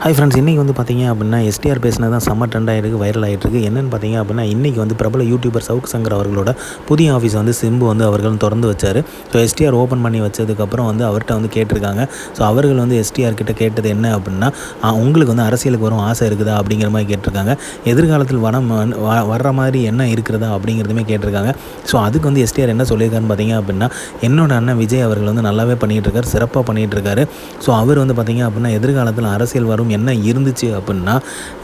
Hi friends, இன்றைக்கி வந்து பார்த்தீங்க அப்படின்னா எஸ்டிஆர் பேசினது தான் செம்ம ட்ரெண்ட் ஆகிருக்கு, வைரல் ஆகிட்டுருக்கு. என்னென்னு பார்த்தீங்க அப்படின்னா இன்றைக்கி வந்து பிரபல யூடியூபர் சவுக் சங்கர் அவர்களோட புதிய ஆஃபீஸ் வந்து சிம்பு வந்து அவர்கள் திறந்து வச்சார். ஸோ எஸ்டிஆர் ஓப்பன் பண்ணி வச்சதுக்கப்புறம் வந்து அவர்கிட்ட வந்து கேட்டிருக்காங்க. ஸோ அவர்கள் வந்து எஸ்டிஆர் கிட்ட கேட்டது என்ன அப்படின்னா, உங்களுக்கு வந்து அரசியலுக்கு வரும் ஆசை இருக்குதா அப்படிங்கிற மாதிரி கேட்டிருக்காங்க. எதிர்காலத்தில் வர்ற மாதிரி என்ன இருக்கிறதா அப்படிங்கிறதுமே கேட்டிருக்காங்க. ஸோ அதுக்கு வந்து எஸ்டிஆர் என்ன சொல்லியிருக்காருன்னு பார்த்தீங்க அப்படின்னா, என்னோட அண்ணன் விஜய் அவர்கள் வந்து நல்லாவே பண்ணிகிட்டு இருக்காரு, சிறப்பாக பண்ணிகிட்டு இருக்காரு. ஸோ அவர் வந்து பார்த்தீங்க அப்படின்னா எதிர்காலத்தில் அரசியல் வரும் என்ன இருந்துச்சு அப்படின்னா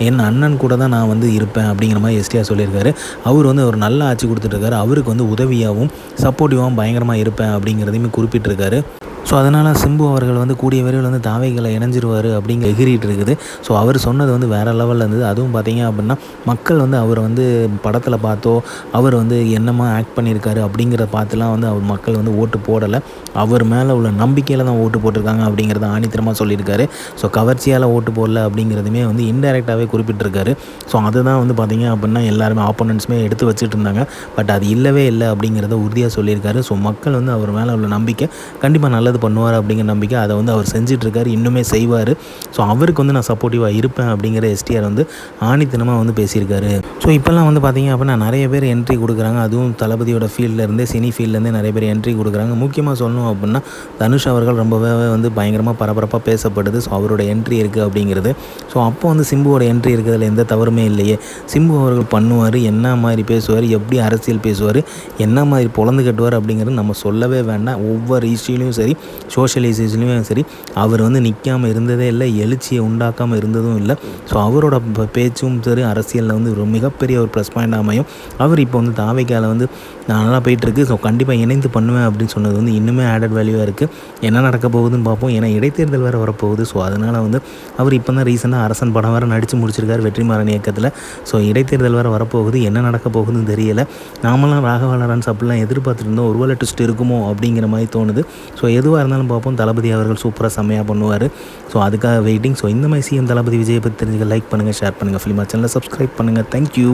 என் அண்ணன் கூட தான் நான் வந்து இருப்பேன் அப்படிங்கிற மாதிரி எஸ்டிஆர் சொல்லியிருக்காரு. அவர் வந்து ஒரு நல்ல ஆட்சி கொடுத்துட்ருக்காரு, அவருக்கு வந்து உதவியாகவும் சப்போர்ட்டிவாகவும் பயங்கரமாக இருப்பேன் அப்படிங்கிறதையுமே குறிப்பிட்டிருக்காரு. ஸோ அதனால் சிம்பு அவர்கள் வந்து கூடிய விரைவில் வந்து தாவைகளை இணைஞ்சிருவார் அப்படிங்கிற எகிரிட்டு இருக்குது. ஸோ அவர் சொன்னது வந்து வேறு லெவலில் இருந்தது. அதுவும் பார்த்தீங்க அப்படின்னா மக்கள் வந்து அவரை வந்து படத்தில் பார்த்தோ அவர் வந்து என்னமா ஆக்ட் பண்ணியிருக்காரு அப்படிங்கிறத பார்த்துலாம் வந்து அவர் மக்கள் வந்து ஓட்டு போடலை, அவர் மேலே உள்ள நம்பிக்கையில் தான் ஓட்டு போட்டிருக்காங்க அப்படிங்கிறத ஆணித்தரமாக சொல்லியிருக்காரு. ஸோ கவர்ச்சியால் ஓட்டு போடல அப்படிங்கிறதுமே வந்து இன்டைரக்டாகவே குறிப்பிட்டிருக்காரு. ஸோ அதுதான் வந்து பார்த்திங்க அப்படின்னா எல்லாருமே ஆப்போனன்ட்ஸுமே எடுத்து வச்சுட்டு இருந்தாங்க. பட் அது இல்லவே இல்லை அப்படிங்கிறத உறுதியாக சொல்லியிருக்காரு. ஸோ மக்கள் வந்து அவர் மேலே உள்ள நம்பிக்கை கண்டிப்பாக நல்லது பண்ணுவார் அப்படிங்கிற நம்பிக்கை, அதை வந்து அவர் செஞ்சிட்ருக்காரு, இன்னுமே செய்வார். ஸோ அவருக்கு வந்து நான் சப்போர்ட்டிவாக இருப்பேன் அப்படிங்கிற எஸ்டிஆர் வந்து ஆணித்தனமாக வந்து பேசியிருக்காரு. ஸோ இப்போல்லாம் வந்து பார்த்திங்க அப்படின்னா நிறைய பேர் என்ட்ரி கொடுக்குறாங்க. அதுவும் தளபதியோட ஃபீல்ட்லேருந்தே சினி ஃபீல்ட்லேருந்தே நிறைய பேர் என்ட்ரி கொடுக்குறாங்க. முக்கியமாக சொல்லணும் அப்படின்னா தனுஷ் அவர்கள் ரொம்பவே வந்து பயங்கரமாக பரபரப்பாக பேசப்படுது. ஸோ அவரோட என்ட்ரி இருக்குது அப்படிங்கிறது. ஸோ அப்போ வந்து சிம்புவோட என்ட்ரி இருக்கிறதுல எந்த தவறுமே இல்லையே. சிம்பு அவர்கள் பண்ணுவார், என்ன மாதிரி பேசுவார், எப்படி அரசியல் பேசுவார், என்ன மாதிரி பொழந்து கட்டுவார் அப்படிங்கிறது நம்ம சொல்லவே வேண்டாம். ஒவ்வொரு இஷ்யூலையும் சரி, சோஷியல் இஷ்யூஸ்லையும் சரி, அவர் வந்து நிற்காமல் இருந்ததே இல்லை, எழுச்சியை உண்டாக்காமல் இருந்ததும் இல்லை. ஸோ அவரோட பேச்சும் சரி அரசியலில் வந்து ஒரு மிகப்பெரிய ஒரு ப்ளஸ் பாயிண்ட் அமையும். அவர் இப்போ வந்து தாவைக்கால வந்து நல்லா போயிட்டுருக்கு. ஸோ கண்டிப்பாக இணைந்து பண்ணுவேன் அப்படின்னு சொன்னது வந்து இன்னுமே ஆடட் வேல்யூவாக இருக்குது. என்ன நடக்க போகுதுன்னு பார்ப்போம். ஏன்னா இடைத்தேர்தல் வேறு வரப்போகுது. ஸோ அதனால் வந்து அவர் இப்போ தான் ரீசெண்டாக அரசன் படம் வேறு நடித்து முடிச்சிருக்காரு வெற்றிமாறன் இயக்கத்தில். ஸோ இடைத்தேர்தல் வேறு வரப்போகுது, என்ன நடக்க போகுதுன்னு தெரியலை. நாமெல்லாம் ராகவா லாரன்ஸ் அப்படிலாம் எதிர்பார்த்துட்டு இருந்தோம், ஒருவேளை ட்விஸ்ட் இருக்குமோ அப்படிங்கிற மாதிரி தோணுது. ஸோ எதுவாக இருந்தாலும் பார்ப்போம். தளபதி அவர்கள் சூப்பராக செம்மையாக பண்ணுவார். ஸோ அதுக்காக வெயிட்டிங். ஸோ இந்த மாதிரி சிஎம் தளபதி விஜயை பற்றி தெரிஞ்சுக்க லைக் பண்ணுங்கள், ஷேர் பண்ணுங்கள், ஃபிலிமா சேனலை சப்ஸ்கிரைப் பண்ணுங்கள். தேங்க்யூ.